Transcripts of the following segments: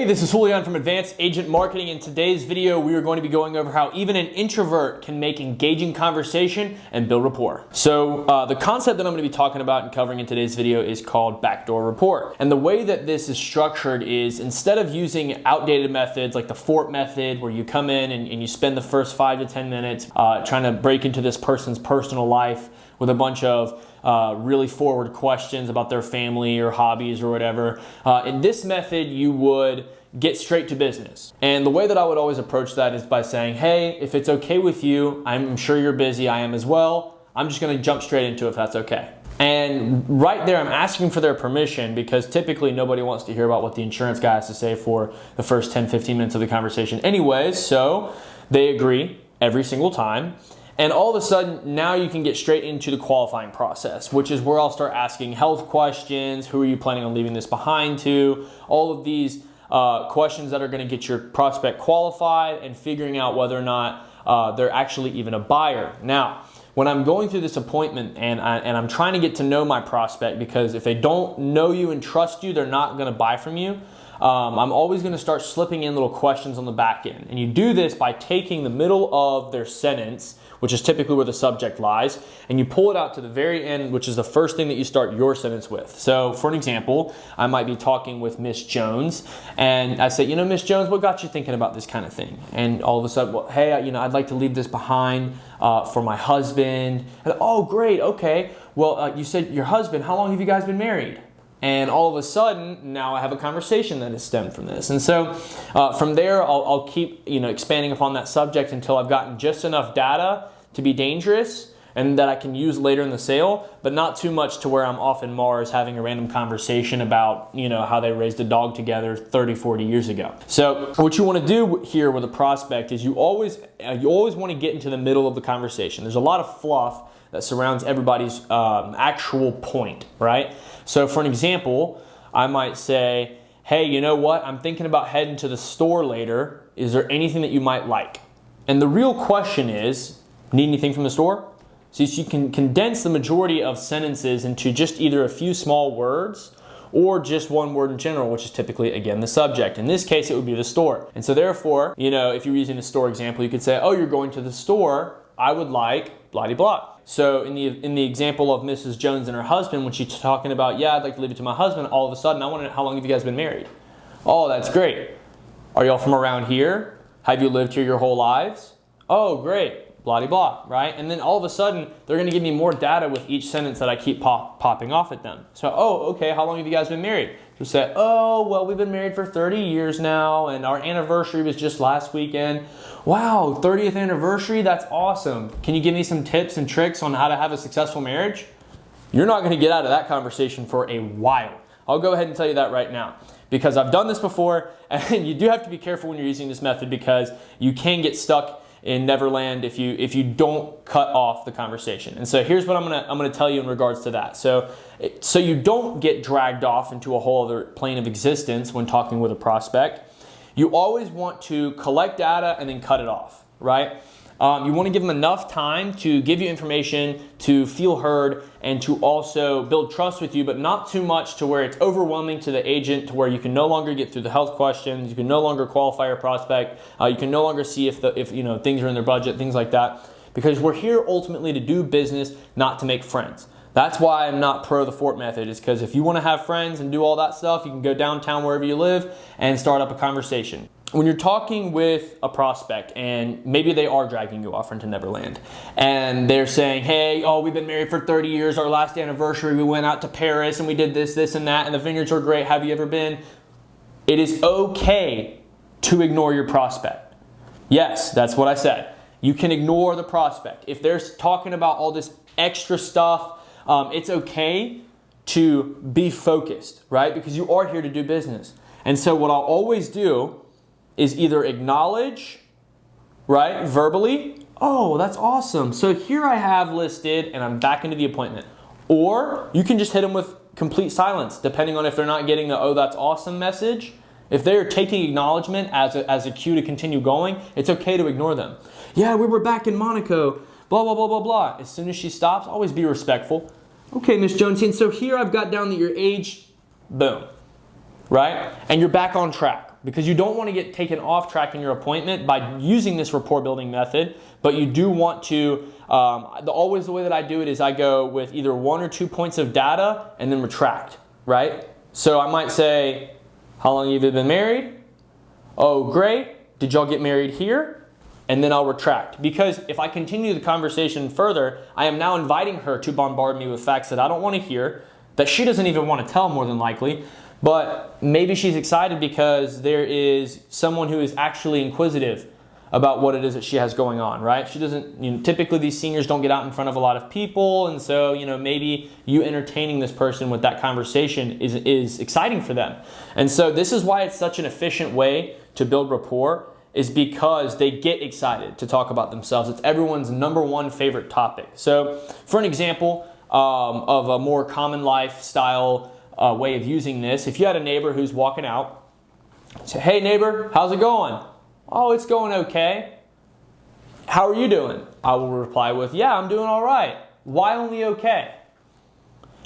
Hey, this is Julian from Advanced Agent Marketing. In today's video, we are going to be going over how even an introvert can make engaging conversation and build rapport. So the concept that I'm going to be talking about and covering in today's video is called backdoor rapport. And the way that this is structured is instead of using outdated methods like the Fort method, where you come in and you spend the first 5 to 10 minutes trying to break into this person's personal life with a bunch of really forward questions about their family or hobbies or whatever. In this method, you would get straight to business. And the way that I would always approach that is by saying, hey, if it's okay with you, I'm sure you're busy, I am as well. I'm just gonna jump straight into it if that's okay. And right there, I'm asking for their permission because typically nobody wants to hear about what the insurance guy has to say for the first 10, 15 minutes of the conversation anyways. So they agree every single time. And all of a sudden, now you can get straight into the qualifying process, which is where I'll start asking health questions. Who are you planning on leaving this behind to? All of these questions that are going to get your prospect qualified and figuring out whether or not they're actually even a buyer. Now, when I'm going through this appointment and I'm trying to get to know my prospect, because if they don't know you and trust you, they're not going to buy from you. I'm always going to start slipping in little questions on the back end. And you do this by taking the middle of their sentence, which is typically where the subject lies, and you pull it out to the very end, which is the first thing that you start your sentence with. So for an example, I might be talking with Miss Jones, and I say, you know, Miss Jones, what got you thinking about this kind of thing? And all of a sudden, well, hey, I'd like to leave this behind for my husband. And, oh, great, okay. Well, you said your husband, how long have you guys been married? And all of a sudden, now I have a conversation that has stemmed from this. And so from there, I'll keep expanding upon that subject until I've gotten just enough data to be dangerous and that I can use later in the sale, but not too much to where I'm off in Mars having a random conversation about how they raised a dog together 30, 40 years ago. So what you want to do here with a prospect is you always want to get into the middle of the conversation. There's a lot of fluff that surrounds everybody's actual point, right? So for an example, I might say, hey, you know what? I'm thinking about heading to the store later. Is there anything that you might like? And the real question is, need anything from the store? So you can condense the majority of sentences into just either a few small words or just one word in general, which is typically, again, the subject. In this case, it would be the store. And so therefore, if you're using a store example, you could say, oh, you're going to the store. I would like blah-de-blah. So in the example of Mrs. Jones and her husband, when she's talking about, yeah, I'd like to leave it to my husband, all of a sudden, I want to know, how long have you guys been married? Oh, that's great. Are y'all from around here? Have you lived here your whole lives? Oh, great. Blah-de-blah, right? And then all of a sudden, they're going to give me more data with each sentence that I keep popping off at them. So, oh, okay, how long have you guys been married? So say, oh, well, we've been married for 30 years now, and our anniversary was just last weekend. Wow, 30th anniversary? That's awesome. Can you give me some tips and tricks on how to have a successful marriage? You're not going to get out of that conversation for a while. I'll go ahead and tell you that right now, because I've done this before, and you do have to be careful when you're using this method because you can get stuck in Neverland if you don't cut off the conversation. And so here's what I'm gonna tell you in regards to that. So you don't get dragged off into a whole other plane of existence when talking with a prospect. You always want to collect data and then cut it off, right? You want to give them enough time to give you information, to feel heard, and to also build trust with you, but not too much to where it's overwhelming to the agent, to where you can no longer get through the health questions, you can no longer qualify your prospect, you can no longer see if things are in their budget, things like that. Because we're here ultimately to do business, not to make friends. That's why I'm not pro the Fort method, is because if you want to have friends and do all that stuff, you can go downtown wherever you live and start up a conversation. When you're talking with a prospect and maybe they are dragging you off into Neverland and they're saying, hey, oh, we've been married for 30 years, our last anniversary, we went out to Paris and we did this and that, and the vineyards were great, have you ever been? It is okay to ignore your prospect. Yes, that's what I said. You can ignore the prospect. If they're talking about all this extra stuff, it's okay to be focused, right? Because you are here to do business. And so what I'll always do is either acknowledge, right, verbally, oh, that's awesome. So here I have listed, and I'm back into the appointment. Or you can just hit them with complete silence, depending on if they're not getting the, oh, that's awesome message. If they're taking acknowledgement as a cue to continue going, it's okay to ignore them. Yeah, we were back in Monaco, blah, blah, blah, blah, blah. As soon as she stops, always be respectful. Okay, Miss Jones, and so here I've got down that your age, boom, right? And you're back on track. because you don't want to get taken off track in your appointment by using this rapport building method, but you do want to, always the way that I do it is I go with either 1 or 2 points of data and then retract, right? So I might say, how long have you been married? Oh, great. Did y'all get married here? And then I'll retract. Because if I continue the conversation further, I am now inviting her to bombard me with facts that I don't want to hear, that she doesn't even want to tell more than likely, but maybe she's excited because there is someone who is actually inquisitive about what it is that she has going on, right? She doesn't, typically these seniors don't get out in front of a lot of people, and so, maybe you entertaining this person with that conversation is exciting for them. And so this is why it's such an efficient way to build rapport, is because they get excited to talk about themselves. It's everyone's #1 favorite topic. So for an example of a more common lifestyle way of using this, if you had a neighbor who's walking out, say, hey neighbor, how's it going? Oh, it's going okay. How are you doing? I will reply with, yeah, I'm doing all right. Why only okay?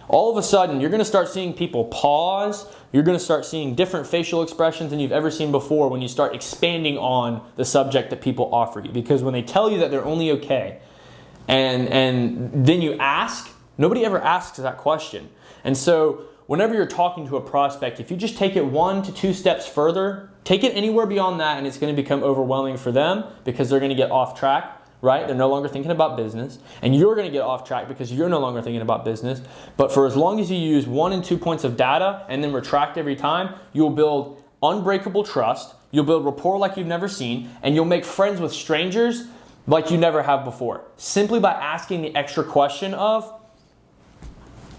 All of a sudden, you're going to start seeing people pause. You're going to start seeing different facial expressions than you've ever seen before when you start expanding on the subject that people offer you. Because when they tell you that they're only okay, and then you ask, nobody ever asks that question. And so whenever you're talking to a prospect, if you just take it 1 to 2 steps further, take it anywhere beyond that, and it's going to become overwhelming for them because they're going to get off track. Right? They're no longer thinking about business, and you're going to get off track because you're no longer thinking about business. But for as long as you use 1 and 2 points of data and then retract every time, you'll build unbreakable trust, you'll build rapport like you've never seen, and you'll make friends with strangers like you never have before. Simply by asking the extra question of,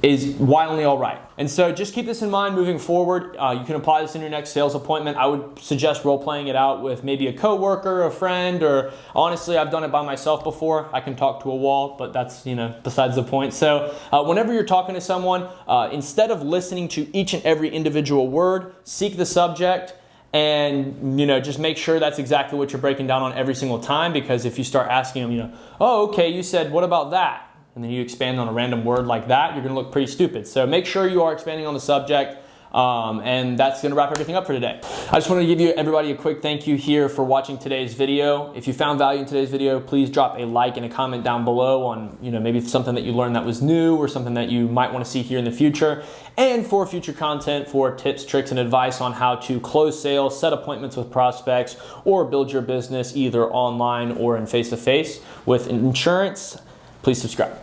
is why only all right? And so just keep this in mind moving forward. You can apply this in your next sales appointment. I would suggest role playing it out with maybe a coworker, a friend, or honestly, I've done it by myself before. I can talk to a wall, but that's besides the point. So whenever you're talking to someone, instead of listening to each and every individual word, seek the subject and just make sure that's exactly what you're breaking down on every single time. Because if you start asking them, oh, okay, you said, what about that? And then you expand on a random word like that, you're going to look pretty stupid. So make sure you are expanding on the subject, and that's going to wrap everything up for today. I just wanted to give everybody a quick thank you here for watching today's video. If you found value in today's video, please drop a like and a comment down below on maybe something that you learned that was new or something that you might want to see here in the future. And for future content, for tips, tricks, and advice on how to close sales, set appointments with prospects, or build your business either online or in face-to-face with insurance, please subscribe.